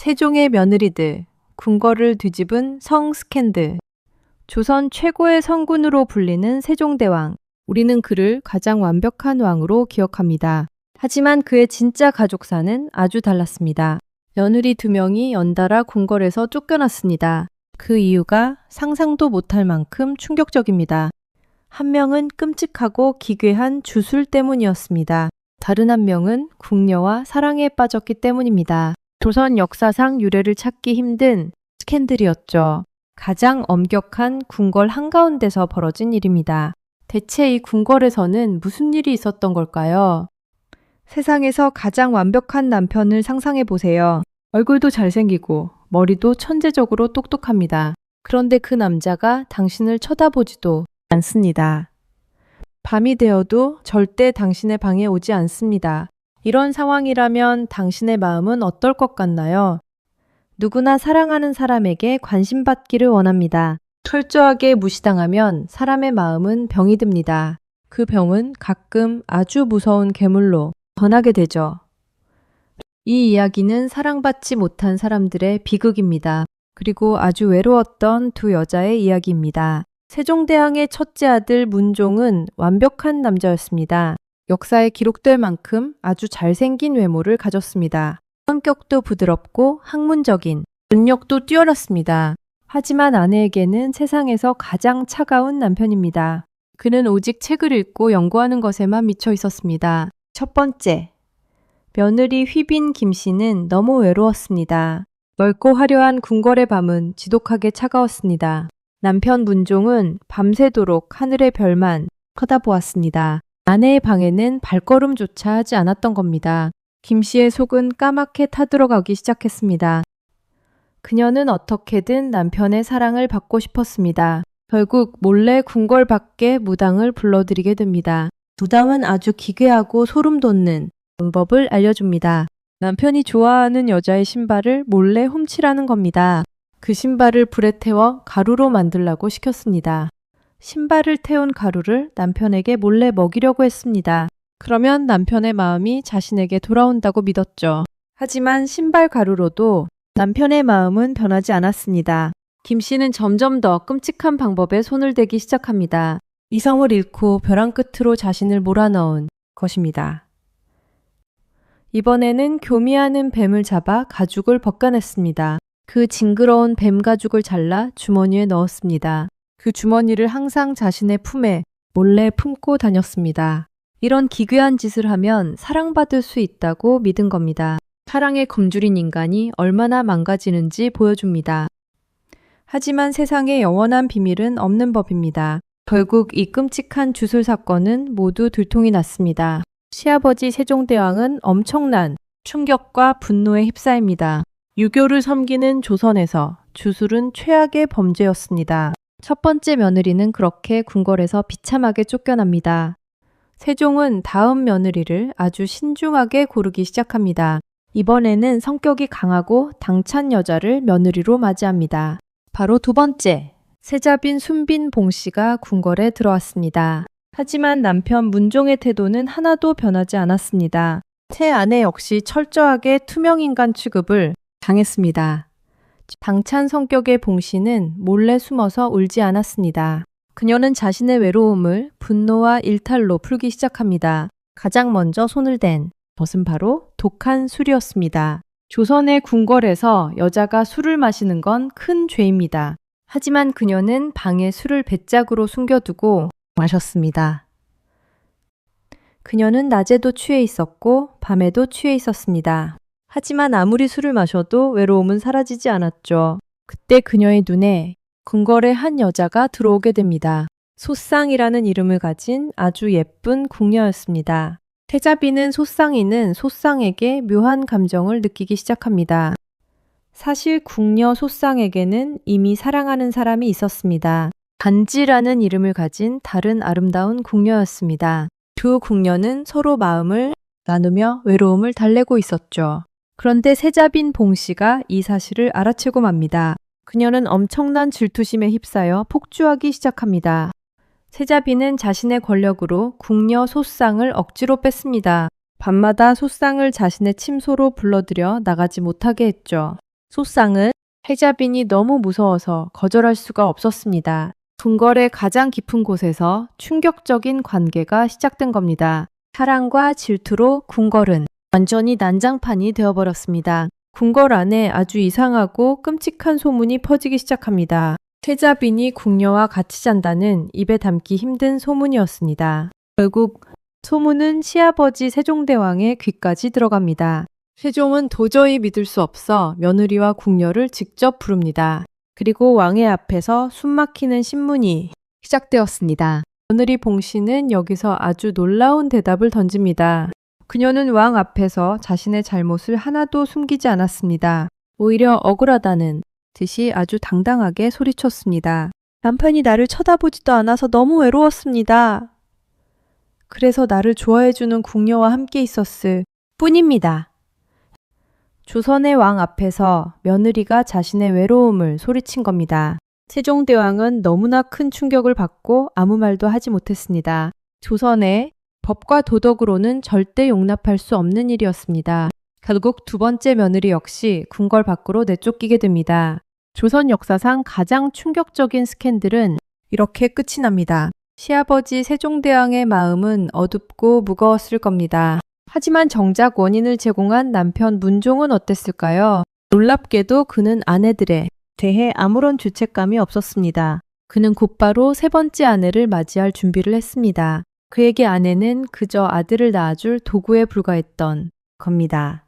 세종의 며느리들, 궁궐을 뒤집은 성스캔들. 조선 최고의 성군으로 불리는 세종대왕. 우리는 그를 가장 완벽한 왕으로 기억합니다. 하지만 그의 진짜 가족사는 아주 달랐습니다. 며느리 2명이 연달아 궁궐에서 쫓겨났습니다. 그 이유가 상상도 못할 만큼 충격적입니다. 한 명은 끔찍하고 기괴한 주술 때문이었습니다. 다른 한 명은 궁녀와 사랑에 빠졌기 때문입니다. 조선 역사상 유례를 찾기 힘든 스캔들이었죠. 가장 엄격한 궁궐 한가운데서 벌어진 일입니다. 대체 이 궁궐에서는 무슨 일이 있었던 걸까요? 세상에서 가장 완벽한 남편을 상상해 보세요. 얼굴도 잘생기고 머리도 천재적으로 똑똑합니다. 그런데 그 남자가 당신을 쳐다보지도 않습니다. 밤이 되어도 절대 당신의 방에 오지 않습니다. 이런 상황이라면 당신의 마음은 어떨 것 같나요? 누구나 사랑하는 사람에게 관심받기를 원합니다. 철저하게 무시당하면 사람의 마음은 병이 듭니다. 그 병은 가끔 아주 무서운 괴물로 변하게 되죠. 이 이야기는 사랑받지 못한 사람들의 비극입니다. 그리고 아주 외로웠던 2 여자의 이야기입니다. 세종대왕의 첫째 아들 문종은 완벽한 남자였습니다. 역사에 기록될 만큼 아주 잘생긴 외모를 가졌습니다. 성격도 부드럽고 학문적인, 능력도 뛰어났습니다. 하지만 아내에게는 세상에서 가장 차가운 남편입니다. 그는 오직 책을 읽고 연구하는 것에만 미쳐 있었습니다. 첫 번째, 며느리 휘빈 김씨는 너무 외로웠습니다. 넓고 화려한 궁궐의 밤은 지독하게 차가웠습니다. 남편 문종은 밤새도록 하늘의 별만 쳐다보았습니다. 아내의 방에는 발걸음조차 하지 않았던 겁니다. 김씨의 속은 까맣게 타들어가기 시작했습니다. 그녀는 어떻게든 남편의 사랑을 받고 싶었습니다. 결국 몰래 궁궐 밖에 무당을 불러들이게 됩니다. 무당은 아주 기괴하고 소름 돋는 방법을 알려줍니다. 남편이 좋아하는 여자의 신발을 몰래 훔치라는 겁니다. 그 신발을 불에 태워 가루로 만들라고 시켰습니다. 신발을 태운 가루를 남편에게 몰래 먹이려고 했습니다. 그러면 남편의 마음이 자신에게 돌아온다고 믿었죠. 하지만 신발 가루로도 남편의 마음은 변하지 않았습니다. 김 씨는 점점 더 끔찍한 방법에 손을 대기 시작합니다. 이성을 잃고 벼랑 끝으로 자신을 몰아넣은 것입니다. 이번에는 교미하는 뱀을 잡아 가죽을 벗겨냈습니다. 그 징그러운 뱀 가죽을 잘라 주머니에 넣었습니다. 그 주머니를 항상 자신의 품에 몰래 품고 다녔습니다. 이런 기괴한 짓을 하면 사랑받을 수 있다고 믿은 겁니다. 사랑에 굶주린 인간이 얼마나 망가지는지 보여줍니다. 하지만 세상에 영원한 비밀은 없는 법입니다. 결국 이 끔찍한 주술 사건은 모두 들통이 났습니다. 시아버지 세종대왕은 엄청난 충격과 분노에 휩싸입니다. 유교를 섬기는 조선에서 주술은 최악의 범죄였습니다. 첫 번째 며느리는 그렇게 궁궐에서 비참하게 쫓겨납니다. 세종은 다음 며느리를 아주 신중하게 고르기 시작합니다. 이번에는 성격이 강하고 당찬 여자를 며느리로 맞이합니다. 바로 2 번째, 세자빈 순빈 봉씨가 궁궐에 들어왔습니다. 하지만 남편 문종의 태도는 하나도 변하지 않았습니다. 새 아내 역시 철저하게 투명인간 취급을 당했습니다. 당찬 성격의 봉씨는 몰래 숨어서 울지 않았습니다. 그녀는 자신의 외로움을 분노와 일탈로 풀기 시작합니다. 가장 먼저 손을 댄 것은 바로 독한 술이었습니다. 조선의 궁궐에서 여자가 술을 마시는 건 큰 죄입니다. 하지만 그녀는 방에 술을 배짝으로 숨겨두고 마셨습니다. 그녀는 낮에도 취해 있었고 밤에도 취해 있었습니다. 하지만 아무리 술을 마셔도 외로움은 사라지지 않았죠. 그때 그녀의 눈에 궁궐의 한 여자가 들어오게 됩니다. 소쌍이라는 이름을 가진 아주 예쁜 궁녀였습니다. 태자비는 소쌍이는 소쌍에게 묘한 감정을 느끼기 시작합니다. 사실 궁녀 소쌍에게는 이미 사랑하는 사람이 있었습니다. 반지라는 이름을 가진 다른 아름다운 궁녀였습니다. 2 궁녀는 서로 마음을 나누며 외로움을 달래고 있었죠. 그런데 세자빈 봉씨가 이 사실을 알아채고 맙니다. 그녀는 엄청난 질투심에 휩싸여 폭주하기 시작합니다. 세자빈은 자신의 권력으로 궁녀 소쌍을 억지로 뺐습니다. 밤마다 소쌍을 자신의 침소로 불러들여 나가지 못하게 했죠. 소쌍은 해자빈이 너무 무서워서 거절할 수가 없었습니다. 궁궐의 가장 깊은 곳에서 충격적인 관계가 시작된 겁니다. 사랑과 질투로 궁궐은 완전히 난장판이 되어버렸습니다. 궁궐 안에 아주 이상하고 끔찍한 소문이 퍼지기 시작합니다. 해자빈이 궁녀와 같이 잔다는 입에 담기 힘든 소문이었습니다. 결국 소문은 시아버지 세종대왕의 귀까지 들어갑니다. 세종은 도저히 믿을 수 없어 며느리와 궁녀를 직접 부릅니다. 그리고 왕의 앞에서 숨막히는 신문이 시작되었습니다. 며느리 봉씨는 여기서 아주 놀라운 대답을 던집니다. 그녀는 왕 앞에서 자신의 잘못을 하나도 숨기지 않았습니다. 오히려 억울하다는 듯이 아주 당당하게 소리쳤습니다. 남편이 나를 쳐다보지도 않아서 너무 외로웠습니다. 그래서 나를 좋아해주는 궁녀와 함께 있었을 뿐입니다. 조선의 왕 앞에서 며느리가 자신의 외로움을 소리친 겁니다. 세종대왕은 너무나 큰 충격을 받고 아무 말도 하지 못했습니다. 조선의 법과 도덕으로는 절대 용납할 수 없는 일이었습니다. 결국 두 번째 며느리 역시 궁궐 밖으로 내쫓기게 됩니다. 조선 역사상 가장 충격적인 스캔들은 이렇게 끝이 납니다. 시아버지 세종대왕의 마음은 어둡고 무거웠을 겁니다. 하지만 정작 원인을 제공한 남편 문종은 어땠을까요? 놀랍게도 그는 아내들에 대해 아무런 죄책감이 없었습니다. 그는 곧바로 세 번째 아내를 맞이할 준비를 했습니다. 그에게 아내는 그저 아들을 낳아줄 도구에 불과했던 겁니다.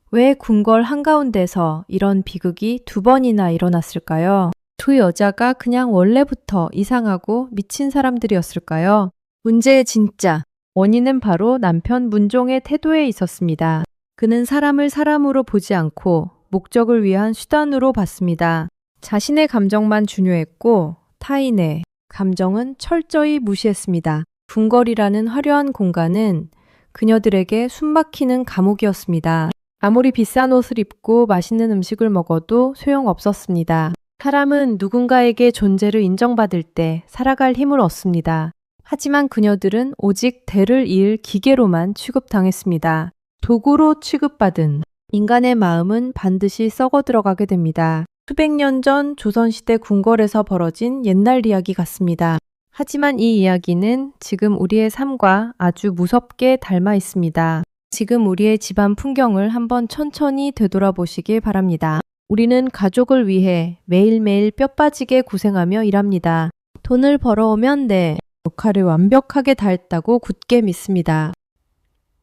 왜 궁궐 한가운데서 이런 비극이 두 번이나 일어났을까요? 두 여자가 그냥 원래부터 이상하고 미친 사람들이었을까요? 문제의 진짜 원인은 바로 남편 문종의 태도에 있었습니다. 그는 사람을 사람으로 보지 않고 목적을 위한 수단으로 봤습니다. 자신의 감정만 중요했고 타인의 감정은 철저히 무시했습니다. 궁궐이라는 화려한 공간은 그녀들에게 숨막히는 감옥이었습니다. 아무리 비싼 옷을 입고 맛있는 음식을 먹어도 소용없었습니다. 사람은 누군가에게 존재를 인정받을 때 살아갈 힘을 얻습니다. 하지만 그녀들은 오직 대를 이을 기계로만 취급당했습니다. 도구로 취급받은 인간의 마음은 반드시 썩어 들어가게 됩니다. 수백 년 전 조선시대 궁궐에서 벌어진 옛날 이야기 같습니다. 하지만 이 이야기는 지금 우리의 삶과 아주 무섭게 닮아 있습니다. 지금 우리의 집안 풍경을 한번 천천히 되돌아보시길 바랍니다. 우리는 가족을 위해 매일매일 뼈 빠지게 고생하며 일합니다. 돈을 벌어오면 내 역할을 완벽하게 다했다고 굳게 믿습니다.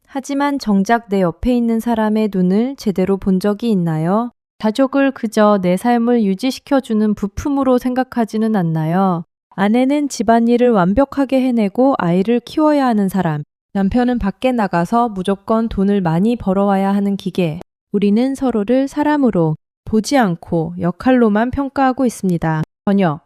하지만 정작 내 옆에 있는 사람의 눈을 제대로 본 적이 있나요? 가족을 그저 내 삶을 유지시켜주는 부품으로 생각하지는 않나요? 아내는 집안일을 완벽하게 해내고 아이를 키워야 하는 사람, 남편은 밖에 나가서 무조건 돈을 많이 벌어와야 하는 기계. 우리는 서로를 사람으로 보지 않고 역할로만 평가하고 있습니다. 저녁,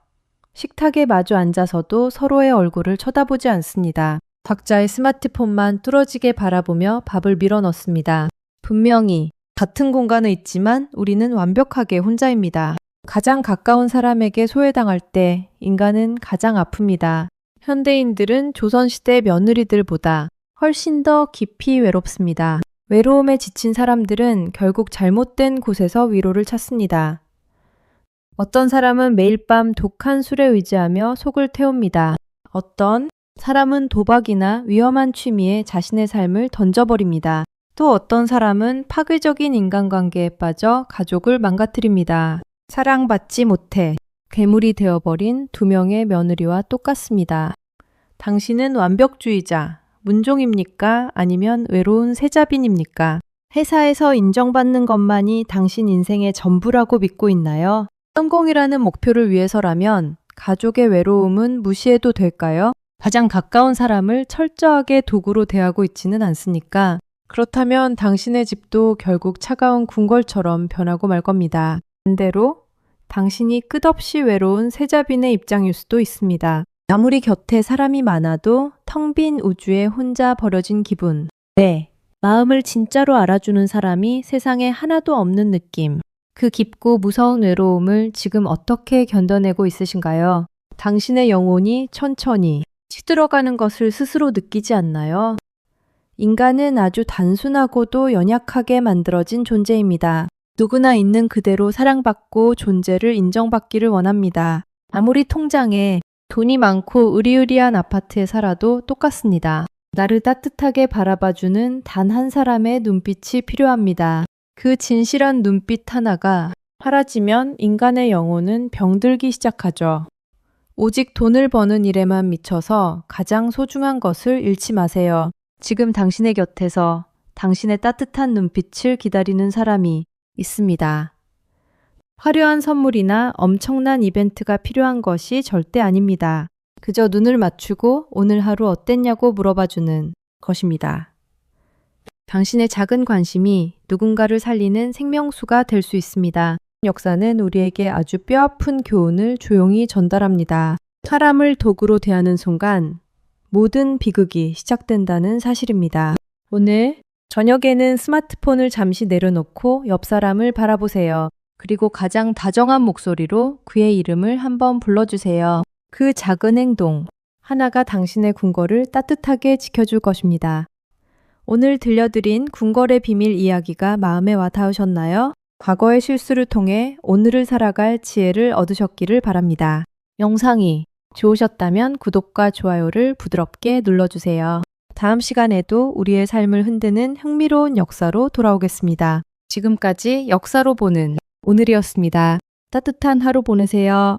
식탁에 마주 앉아서도 서로의 얼굴을 쳐다보지 않습니다. 각자의 스마트폰만 뚫어지게 바라보며 밥을 밀어 넣습니다. 분명히 같은 공간에 있지만 우리는 완벽하게 혼자입니다. 가장 가까운 사람에게 소외당할 때 인간은 가장 아픕니다. 현대인들은 조선시대 며느리들보다 훨씬 더 깊이 외롭습니다. 외로움에 지친 사람들은 결국 잘못된 곳에서 위로를 찾습니다. 어떤 사람은 매일 밤 독한 술에 의지하며 속을 태웁니다. 어떤 사람은 도박이나 위험한 취미에 자신의 삶을 던져버립니다. 또 어떤 사람은 파괴적인 인간관계에 빠져 가족을 망가뜨립니다. 사랑받지 못해 괴물이 되어버린 두 명의 며느리와 똑같습니다. 당신은 완벽주의자, 문종입니까? 아니면 외로운 세자빈입니까? 회사에서 인정받는 것만이 당신 인생의 전부라고 믿고 있나요? 성공이라는 목표를 위해서라면 가족의 외로움은 무시해도 될까요? 가장 가까운 사람을 철저하게 도구로 대하고 있지는 않습니까? 그렇다면 당신의 집도 결국 차가운 궁궐처럼 변하고 말 겁니다. 반대로 당신이 끝없이 외로운 세자빈의 입장일 수도 있습니다. 아무리 곁에 사람이 많아도 텅 빈 우주에 혼자 버려진 기분. 네, 마음을 진짜로 알아주는 사람이 세상에 하나도 없는 느낌. 그 깊고 무서운 외로움을 지금 어떻게 견뎌내고 있으신가요? 당신의 영혼이 천천히 시들어가는 것을 스스로 느끼지 않나요? 인간은 아주 단순하고도 연약하게 만들어진 존재입니다. 누구나 있는 그대로 사랑받고 존재를 인정받기를 원합니다. 아무리 통장에 돈이 많고 으리으리한 아파트에 살아도 똑같습니다. 나를 따뜻하게 바라봐주는 단 한 사람의 눈빛이 필요합니다. 그 진실한 눈빛 하나가 사라지면 인간의 영혼은 병들기 시작하죠. 오직 돈을 버는 일에만 미쳐서 가장 소중한 것을 잃지 마세요. 지금 당신의 곁에서 당신의 따뜻한 눈빛을 기다리는 사람이 있습니다. 화려한 선물이나 엄청난 이벤트가 필요한 것이 절대 아닙니다. 그저 눈을 맞추고 오늘 하루 어땠냐고 물어봐주는 것입니다. 당신의 작은 관심이 누군가를 살리는 생명수가 될 수 있습니다. 역사는 우리에게 아주 뼈아픈 교훈을 조용히 전달합니다. 사람을 도구로 대하는 순간 모든 비극이 시작된다는 사실입니다. 오늘 저녁에는 스마트폰을 잠시 내려놓고 옆 사람을 바라보세요. 그리고 가장 다정한 목소리로 그의 이름을 한번 불러주세요. 그 작은 행동 하나가 당신의 궁궐을 따뜻하게 지켜줄 것입니다. 오늘 들려드린 궁궐의 비밀 이야기가 마음에 와 닿으셨나요? 과거의 실수를 통해 오늘을 살아갈 지혜를 얻으셨기를 바랍니다. 영상이 좋으셨다면 구독과 좋아요를 부드럽게 눌러주세요. 다음 시간에도 우리의 삶을 흔드는 흥미로운 역사로 돌아오겠습니다. 지금까지 역사로 보는 오늘이었습니다. 따뜻한 하루 보내세요.